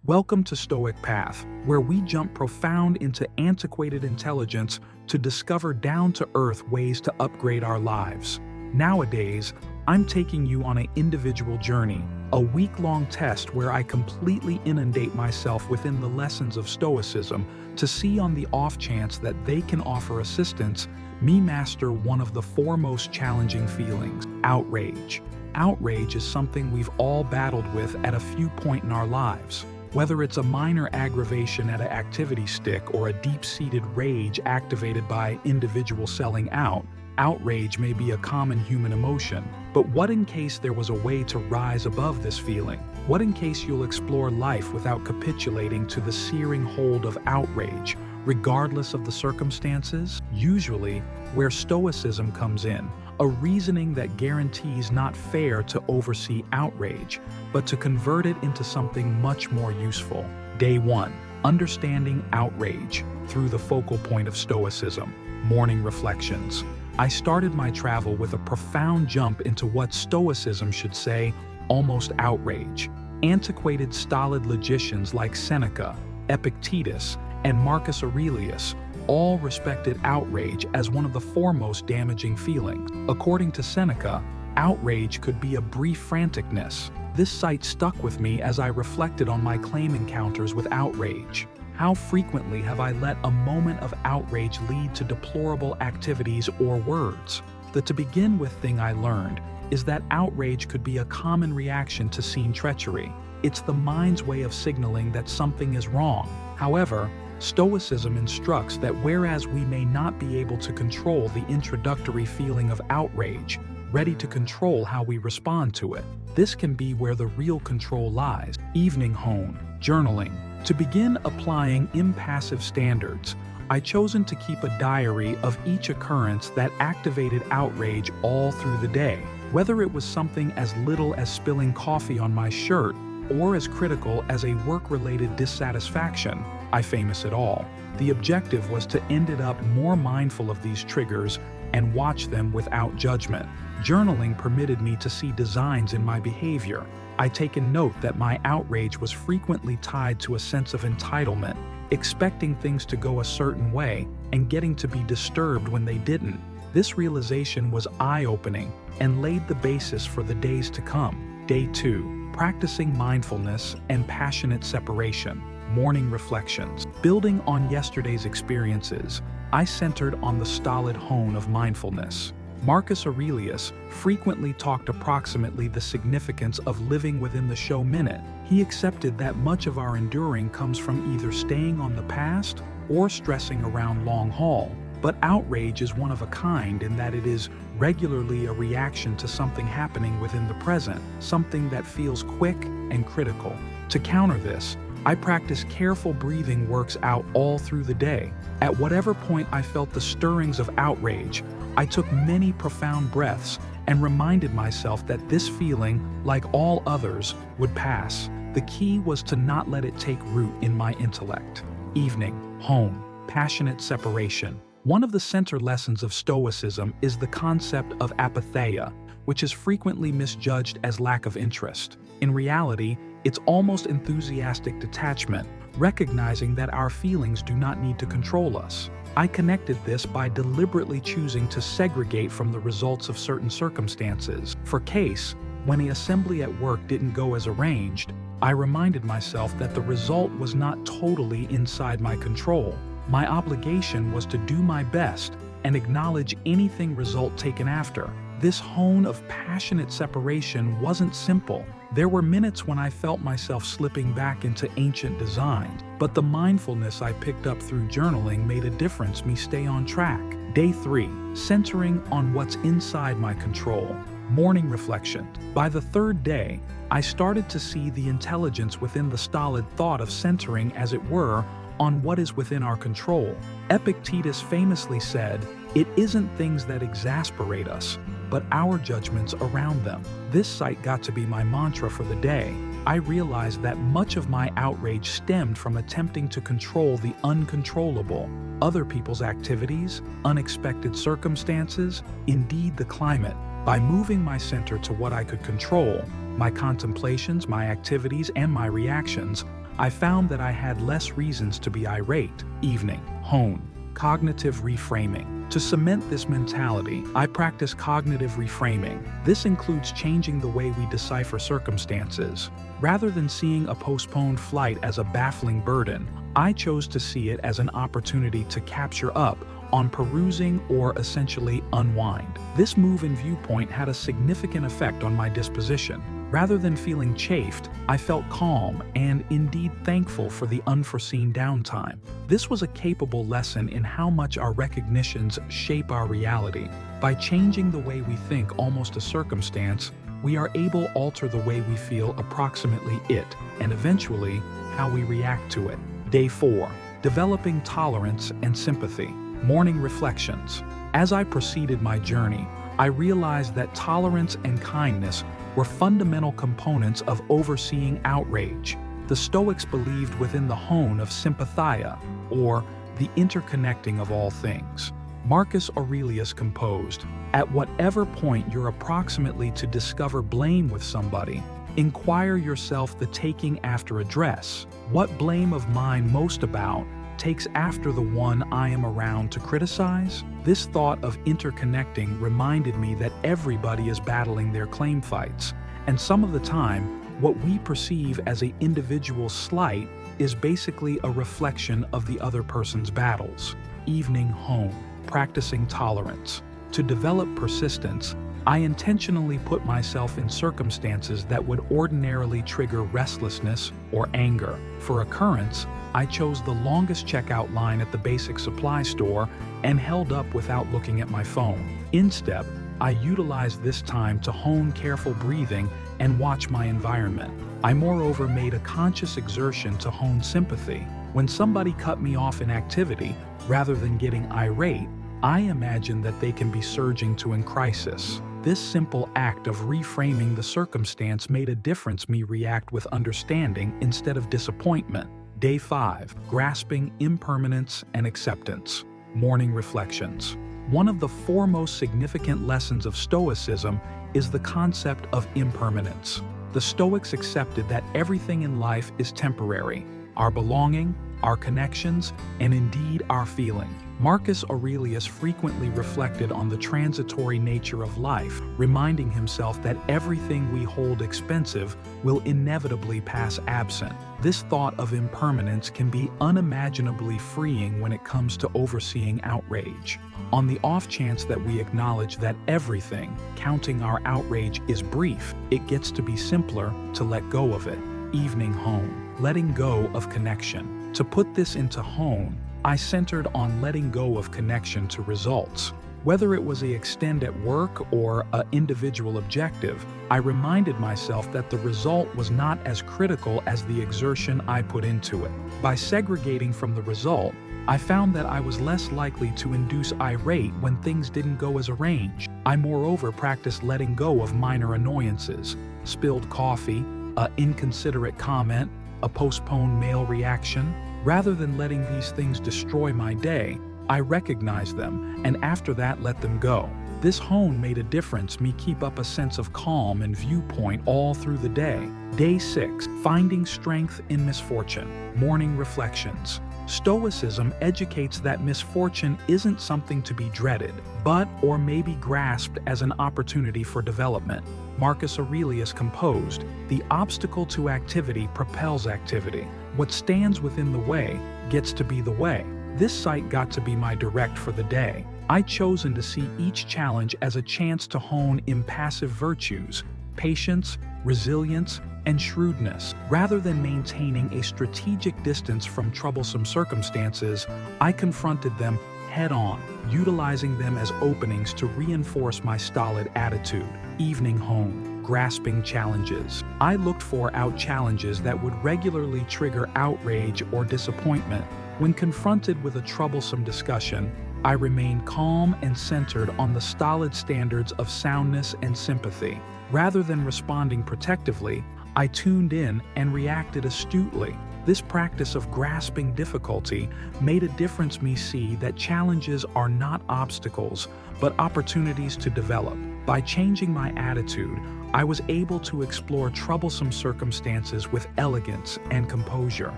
Welcome to Stoic Path, where we jump profound into antiquated intelligence to discover down-to-earth ways to upgrade our lives. Nowadays, I'm taking you on an individual journey, a week-long test where I completely inundate myself within the lessons of Stoicism to see on the off chance that they can offer assistance, me master one of the foremost challenging feelings, outrage. Outrage is something we've all battled with at a few points in our lives. Whether it's a minor aggravation at an activity stick or a deep-seated rage activated by individual selling out, outrage may be a common human emotion. But what in case there was a way to rise above this feeling? What in case you'll explore life without capitulating to the searing hold of outrage, regardless of the circumstances? Usually, where Stoicism comes in, a reasoning that guarantees not fair to oversee outrage, but to convert it into something much more useful. Day 1. Understanding outrage through the focal point of Stoicism. Morning reflections. I started my travel with a profound jump into what Stoicism should say, almost outrage. Antiquated stolid logicians like Seneca, Epictetus, and Marcus Aurelius all respected outrage as one of the foremost damaging feelings. According to Seneca, outrage could be a brief franticness. This sight stuck with me as I reflected on my claim encounters with outrage. How frequently have I let a moment of outrage lead to deplorable activities or words? The to begin with thing I learned is that outrage could be a common reaction to seen treachery. It's the mind's way of signaling that something is wrong. However, Stoicism instructs that whereas we may not be able to control the introductory feeling of outrage, ready to control how we respond to it, this can be where the real control lies. Evening hone, journaling. To begin applying impassive standards, I chosen to keep a diary of each occurrence that activated outrage all through the day, whether it was something as little as spilling coffee on my shirt or as critical as a work-related dissatisfaction. I famous it all. The objective was to end up more mindful of these triggers and watch them without judgment. Journaling permitted me to see designs in my behavior. I taken note that my outrage was frequently tied to a sense of entitlement, expecting things to go a certain way and getting to be disturbed when they didn't. This realization was eye-opening and laid the basis for the days to come. Day 2. Practicing mindfulness and passionate separation. Morning reflections. Building on yesterday's experiences, I centered on the stolid hone of mindfulness. Marcus Aurelius frequently talked approximately the significance of living within the show minute. He accepted that much of our enduring comes from either staying on the past or stressing around long haul. But outrage is one of a kind in that it is regularly a reaction to something happening within the present, something that feels quick and critical. To counter this, I practice careful breathing works out all through the day. At whatever point I felt the stirrings of outrage, I took many profound breaths and reminded myself that this feeling, like all others, would pass. The key was to not let it take root in my intellect. Evening, hone, passionate separation. One of the center lessons of Stoicism is the concept of apatheia, which is frequently misjudged as lack of interest. In reality, it's almost enthusiastic detachment, recognizing that our feelings do not need to control us. I connected this by deliberately choosing to segregate from the results of certain circumstances. For case, when the assembly at work didn't go as arranged, I reminded myself that the result was not totally inside my control. My obligation was to do my best and acknowledge anything result taken after. This hone of passionate separation wasn't simple. There were minutes when I felt myself slipping back into ancient designs, but the mindfulness I picked up through journaling made a difference me stay on track. Day 3. Centering on what's inside my control. Morning reflection. By the third day, I started to see the intelligence within the stolid thought of centering, as it were, on what is within our control. Epictetus famously said, "It isn't things that exasperate us, but our judgments around them." This sight got to be my mantra for the day. I realized that much of my outrage stemmed from attempting to control the uncontrollable, other people's activities, unexpected circumstances, indeed the climate. By moving my center to what I could control, my contemplations, my activities, and my reactions, I found that I had less reasons to be irate. Evening. Hone. Cognitive reframing. To cement this mentality, I practice cognitive reframing. This includes changing the way we decipher circumstances. Rather than seeing a postponed flight as a baffling burden, I chose to see it as an opportunity to capture up on perusing or essentially unwind. This move in viewpoint had a significant effect on my disposition. Rather than feeling chafed, I felt calm and indeed thankful for the unforeseen downtime. This was a capable lesson in how much our recognitions shape our reality. By changing the way we think almost a circumstance, we are able to alter the way we feel approximately it, and eventually, how we react to it. Day 4. Developing tolerance and sympathy. Morning reflections. As I proceeded my journey, I realized that tolerance and kindness were fundamental components of overseeing outrage. The Stoics believed within the hone of sympathia, or the interconnecting of all things. Marcus Aurelius composed, "At whatever point you're approximately to discover blame with somebody, inquire yourself the taking after address. What blame of mine most about takes after the one I am around to criticize?" This thought of interconnecting reminded me that everybody is battling their claim fights, and some of the time, what we perceive as an individual slight is basically a reflection of the other person's battles. Evening home. Practicing tolerance. To develop persistence, I intentionally put myself in circumstances that would ordinarily trigger restlessness or anger. For occurrence, I chose the longest checkout line at the basic supply store and held up without looking at my phone. Instead, I utilized this time to hone careful breathing and watch my environment. I moreover made a conscious exertion to hone sympathy. When somebody cut me off in activity, rather than getting irate, I imagine that they can be surging to in crisis. This simple act of reframing the circumstance made a difference. Me react with understanding instead of disappointment. Day 5. Grasping impermanence and acceptance. Morning reflections. One of the foremost significant lessons of Stoicism is the concept of impermanence. The Stoics accepted that everything in life is temporary. Our belonging, our connections, and indeed our feeling. Marcus Aurelius frequently reflected on the transitory nature of life, reminding himself that everything we hold expensive will inevitably pass absent. This thought of impermanence can be unimaginably freeing when it comes to overseeing outrage. On the off chance that we acknowledge that everything, counting our outrage, is brief, it gets to be simpler to let go of it. Evening home. Letting go of connection. To put this into hone, I centered on letting go of connection to results. Whether it was an extend at work or an individual objective, I reminded myself that the result was not as critical as the exertion I put into it. By segregating from the result, I found that I was less likely to induce irate when things didn't go as arranged. I moreover practiced letting go of minor annoyances, spilled coffee, an inconsiderate comment, a postponed mail reaction. Rather than letting these things destroy my day, I recognized them and after that let them go. This hone made a difference. Me keep up a sense of calm and viewpoint all through the day. Day 6. Finding strength in misfortune. Morning reflections. Stoicism educates that misfortune isn't something to be dreaded, but or maybe grasped as an opportunity for development. Marcus Aurelius composed, "The obstacle to activity propels activity. What stands within the way gets to be the way." This sight got to be my direct for the day. I'd chosen to see each challenge as a chance to hone impassive virtues, patience, resilience, and shrewdness. Rather than maintaining a strategic distance from troublesome circumstances, I confronted them head-on, utilizing them as openings to reinforce my stolid attitude. Evening home. Grasping challenges. I looked for challenges that would regularly trigger outrage or disappointment. When confronted with a troublesome discussion, I remained calm and centered on the stolid standards of soundness and sympathy. Rather than responding protectively, I tuned in and reacted astutely. This practice of grasping difficulty made a difference me see that challenges are not obstacles, but opportunities to develop. By changing my attitude, I was able to explore troublesome circumstances with elegance and composure.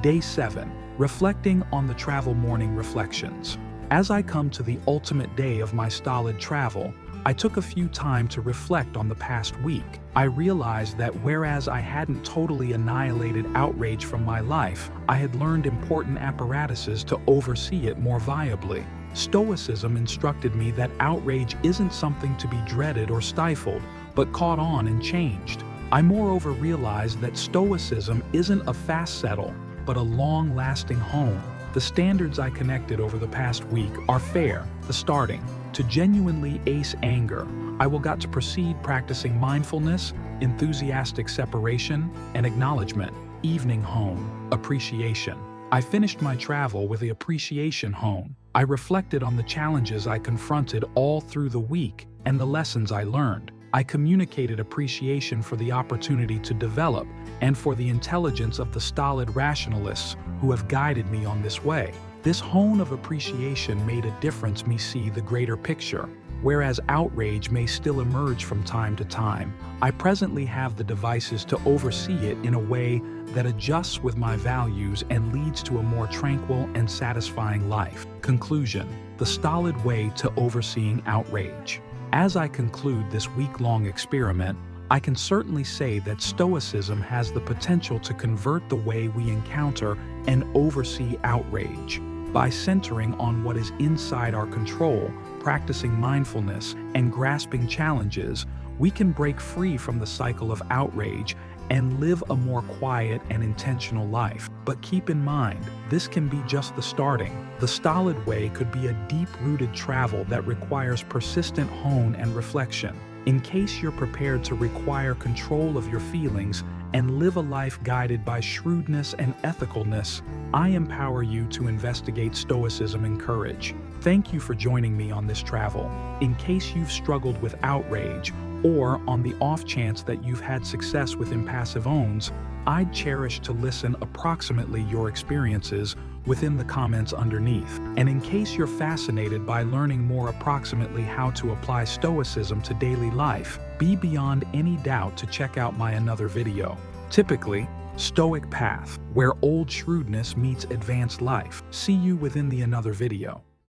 Day 7. Reflecting on the travel morning reflections. As I come to the ultimate day of my stolid travel, I took a few time to reflect on the past week. I realized that whereas I hadn't totally annihilated outrage from my life, I had learned important apparatuses to oversee it more viably. Stoicism instructed me that outrage isn't something to be dreaded or stifled, but caught on and changed. I moreover realized that Stoicism isn't a fast settle, but a long-lasting home. The standards I connected over the past week are fair, the starting. To genuinely ace anger, I will got to proceed practicing mindfulness, enthusiastic separation, and acknowledgement. Evening hone, appreciation. I finished my travel with the appreciation hone. I reflected on the challenges I confronted all through the week and the lessons I learned. I communicated appreciation for the opportunity to develop and for the intelligence of the stolid rationalists who have guided me on this way. This hone of appreciation made a difference me see the greater picture. Whereas outrage may still emerge from time to time, I presently have the devices to oversee it in a way that adjusts with my values and leads to a more tranquil and satisfying life. Conclusion: the stolid way to overseeing outrage. As I conclude this week-long experiment, I can certainly say that Stoicism has the potential to convert the way we encounter and oversee outrage. By centering on what is inside our control, practicing mindfulness, and grasping challenges, we can break free from the cycle of outrage and live a more quiet and intentional life. But keep in mind, this can be just the starting. The stolid way could be a deep-rooted travel that requires persistent hone and reflection. In case you're prepared to require control of your feelings and live a life guided by shrewdness and ethicalness, I empower you to investigate Stoicism in courage. Thank you for joining me on this travel. In case you've struggled with outrage, or on the off chance that you've had success with impassive owns, I'd cherish to listen approximately your experiences within the comments underneath. And in case you're fascinated by learning more approximately how to apply Stoicism to daily life, be beyond any doubt to check out my another video. Typically, Stoic Path, where old shrewdness meets advanced life. See you within the another video.